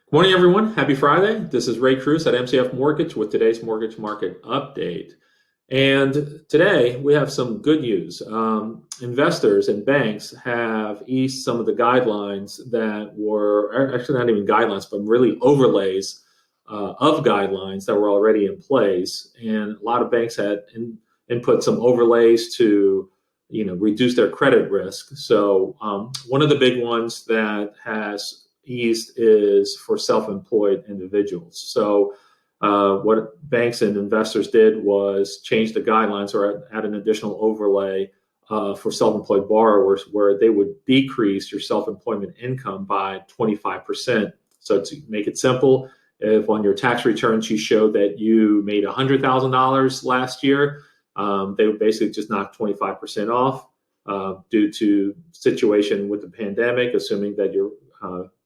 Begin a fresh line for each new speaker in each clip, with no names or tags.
Good morning, everyone. Happy Friday. This is Ray Cruz at MCF Mortgage with today's mortgage market update. And today we have some good news. Investors and banks have eased some of the guidelines that were actually not even guidelines, but really overlays of guidelines that were already in place. And a lot of banks had input some overlays to reduce their credit risk. So one of the big ones that has eased is for self-employed individuals. So what banks and investors did was change the guidelines or add an additional overlay for self-employed borrowers where they would decrease your self-employment income by 25%. So to make it simple, if on your tax returns you show that you made $100,000 last year, they would basically just knock 25% off due to situation with the pandemic, assuming that your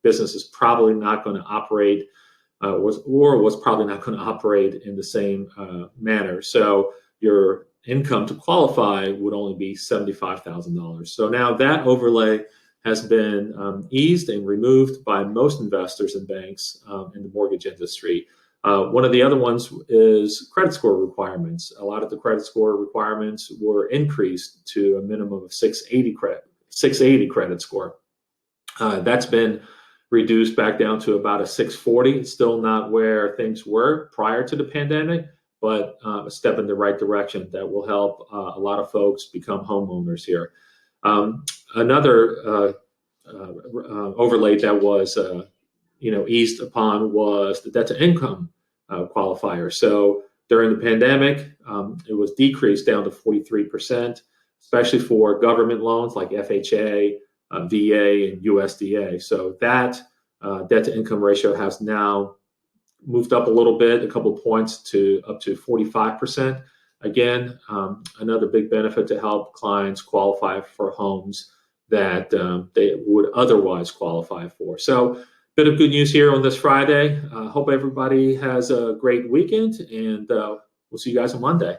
business is probably not going to operate was probably not going to operate in the same manner. So your income to qualify would only be $75,000. So now that overlay has been eased and removed by most investors and banks in the mortgage industry. One of the other ones is credit score requirements. A lot of the credit score requirements were increased to a minimum of 680 credit score. That's been reduced back down to about a 640. It's still not where things were prior to the pandemic, but a step in the right direction that will help a lot of folks become homeowners here. Another overlay that was eased upon was the debt to income qualifier. So during the pandemic, it was decreased down to 43%, especially for government loans like FHA, VA, and USDA. So that debt to income ratio has now moved up a little bit, a couple of points to up to 45%. Again, another big benefit to help clients qualify for homes that they would otherwise qualify for. So bit of good news here on this Friday. Hope everybody has a great weekend, and we'll see you guys on Monday.